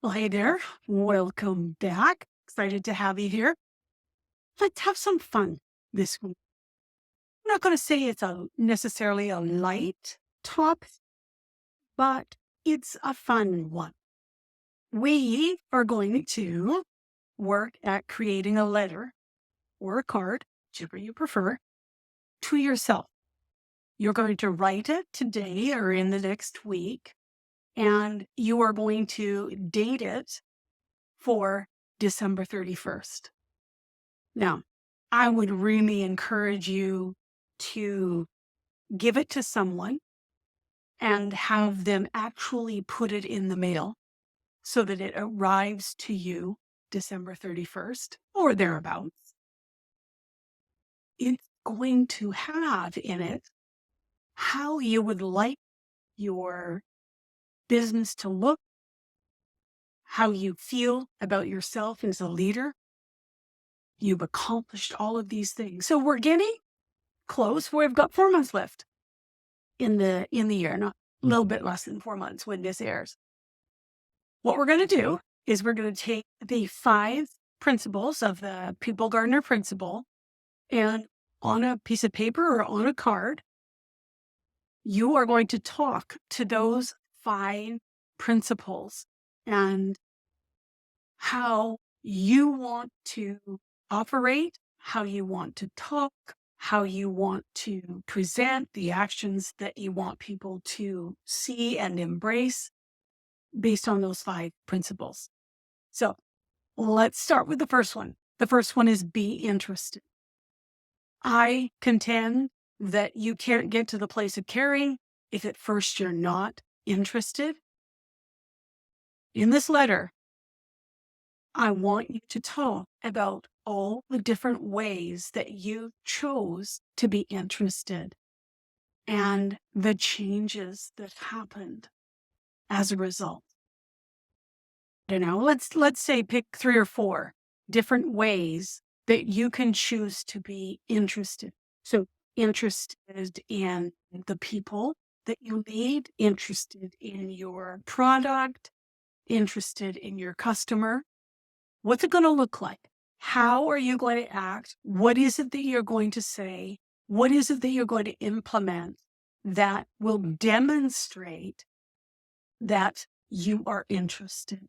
Well, hey there. Welcome back. Excited to have you here. Let's have some fun this week. I'm not going to say it's necessarily a light topic, but it's a fun one. We are going to work at creating a letter or a card, whichever you prefer, to yourself. You're going to write it today or in the next week, and you are going to date it for December 31st. Now, I would really encourage you to give it to someone and have them actually put it in the mail so that it arrives to you December 31st or thereabouts. It's going to have in it how you would like your business to look, how you feel about yourself as a leader. You've accomplished all of these things. So we're getting close. We've got 4 months left in the year, not a little bit less than 4 months when this airs. What we're going to do is we're going to take the 5 principles of the People Gardener principle, and on a piece of paper or on a card, you are going to talk to those 5 principles and how you want to operate, how you want to talk, how you want to present, the actions that you want people to see and embrace based on those 5 principles. So let's start with the first one. The first one is be interested. I contend that you can't get to the place of caring if at first you're not interested. In this letter, I want you to talk about all the different ways that you chose to be interested and the changes that happened as a result. Let's say pick 3 or 4 different ways that you can choose to be interested. So interested in the people that you lead, interested in your product, interested in your customer. What's it going to look like? How are you going to act? What is it that you're going to say? What is it that you're going to implement that will demonstrate that you are interested?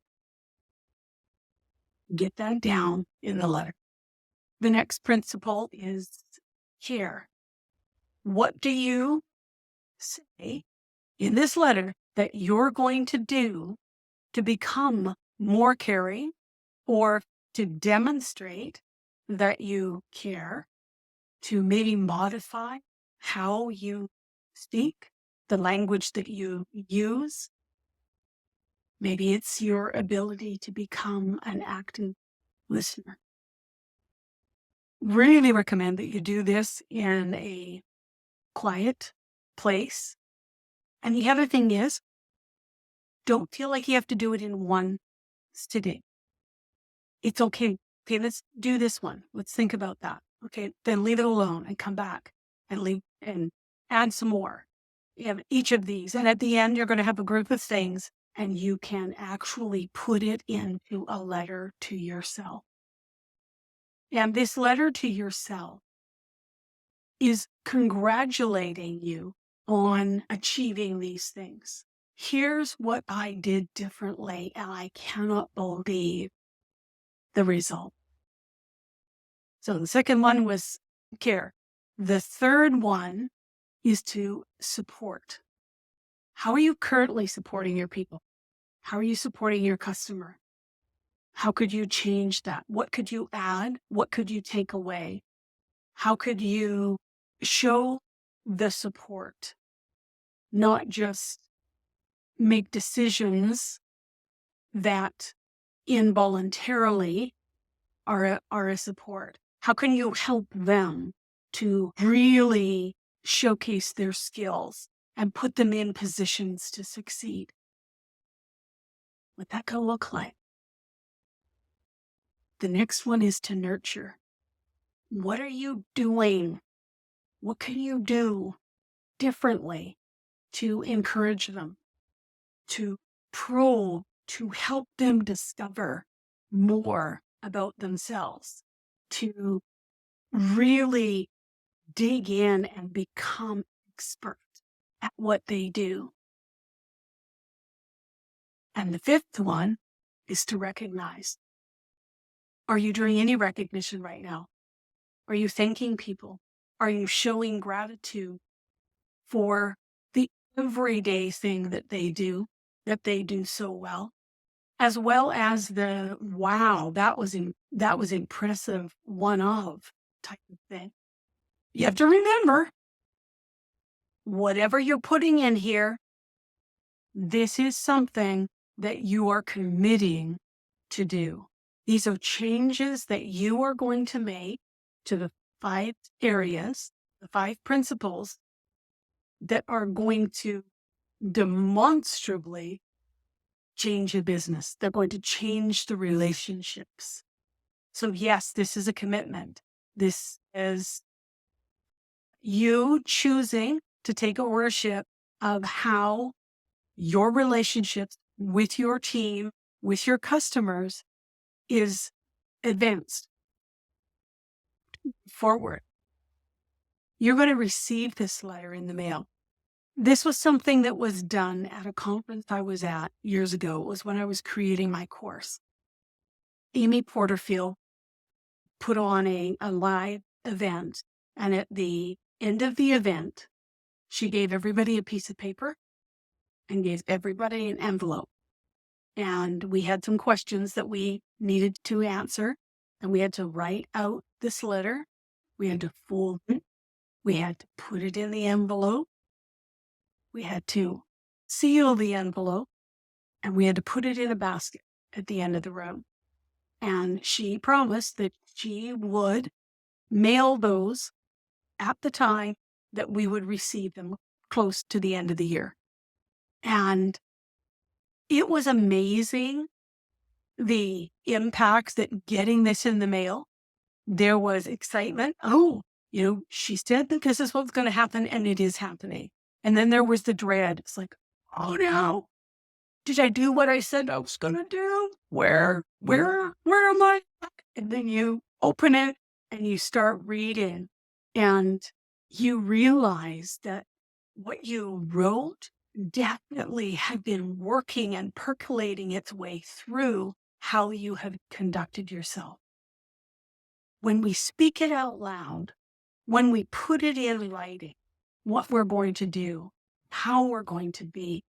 Get that down in the letter. The next principle is care. What do you say in this letter that you're going to do to become more caring or to demonstrate that you care, to maybe modify how you speak, the language that you use? Maybe it's your ability to become an active listener. Really recommend that you do this in a quiet place. And the other thing is, don't feel like you have to do it in one sitting. It's okay. Okay, let's do this one. Let's think about that. Okay, then leave it alone and come back and leave and add some more. You have each of these. And at the end, you're going to have a group of things and you can actually put it into a letter to yourself. And this letter to yourself is congratulating you on achieving these things. Here's what I did differently, and I cannot believe the result. So the second one was care. The third one is to support. How are you currently supporting your people? How are you supporting your customer? How could you change that? What could you add? What could you take away? How could you show the support, not just make decisions that involuntarily are a support? How can you help them to really showcase their skills and put them in positions to succeed? What that could look like. The next one is to nurture. What are you doing? What can you do differently to encourage them, to probe to help them discover more about themselves, to really dig in and become expert at what they do. And the fifth one is to recognize. Are you doing any recognition right now? Are you thanking people? Are you showing gratitude for the everyday thing that they do so well as the wow, that was impressive, one of type of thing. You have to remember, whatever you're putting in here, this is something that you are committing to do. These are changes that you are going to make to the 5 areas, the 5 principles that are going to demonstrably change your business. They're going to change the relationships. So yes, this is a commitment. This is you choosing to take ownership of how your relationships with your team, with your customers is advanced forward. You're going to receive this letter in the mail. This was something that was done at a conference I was at years ago. It was when I was creating my course. Amy Porterfield put on a live event, and at the end of the event, she gave everybody a piece of paper and gave everybody an envelope. And we had some questions that we needed to answer, and we had to write out this letter. We had to fold it. We had to put it in the envelope. We had to seal the envelope, and we had to put it in a basket at the end of the room. And she promised that she would mail those at the time that we would receive them close to the end of the year. And it was amazing the impact that getting this in the mail. There was excitement. Oh, she said that this is what's going to happen, and it is happening. And then there was the dread. It's like, oh no, did I do what I said I was going to do? Where am I? And then you open it and you start reading, and you realize that what you wrote definitely had been working and percolating its way through how you have conducted yourself. When we speak it out loud, when we put it in writing, what we're going to do, how we're going to be,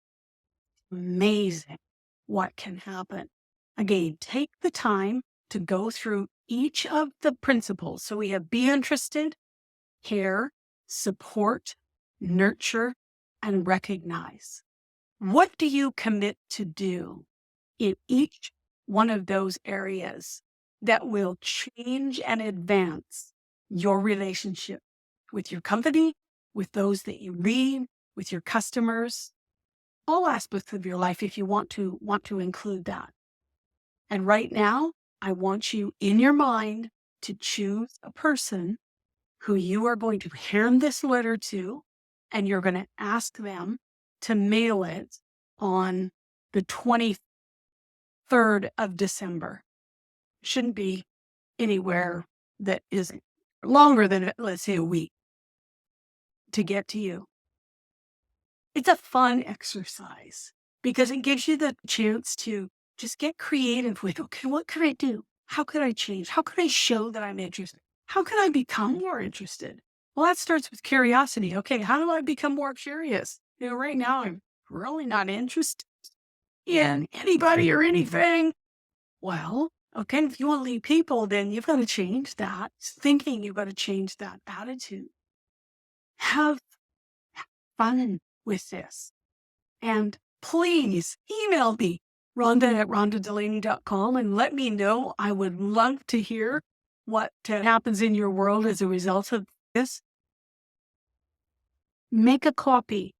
amazing what can happen. Again, take the time to go through each of the principles. So we have be interested, care, support, nurture, and recognize. What do you commit to do in each one of those areas that will change and advance your relationship with your company, with those that you lead, with your customers, all aspects of your life if you want to include that. And right now, I want you in your mind to choose a person who you are going to hand this letter to, and you're going to ask them to mail it on the 23rd of December. Shouldn't be anywhere that is longer than, let's say, a week to get to you. It's a fun exercise because it gives you the chance to just get creative with, okay, what could I do? How could I change? How could I show that I'm interested? How can I become more interested? Well, that starts with curiosity. Okay, how do I become more curious? Right now I'm really not interested in anybody or anything. Well, okay, if you want to lead people, then you've got to change that thinking. You've got to change that attitude. Have fun with this. And please email me, Rhonda@rhondadelaney.com, and let me know. I would love to hear what happens in your world as a result of this. Make a copy.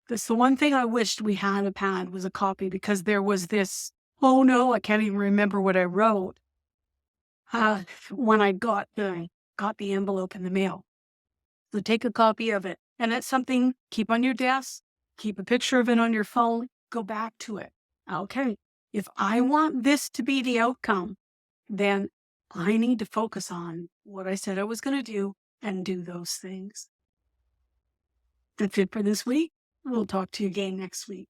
That's the one thing I wished we had was a copy, because there was this, oh no, I can't even remember what I wrote when I got the envelope in the mail. So take a copy of it. And it's something, keep on your desk, keep a picture of it on your phone, go back to it. Okay, If I want this to be the outcome, then I need to focus on what I said I was going to do and do those things. That's it for this week. We'll talk to you again next week.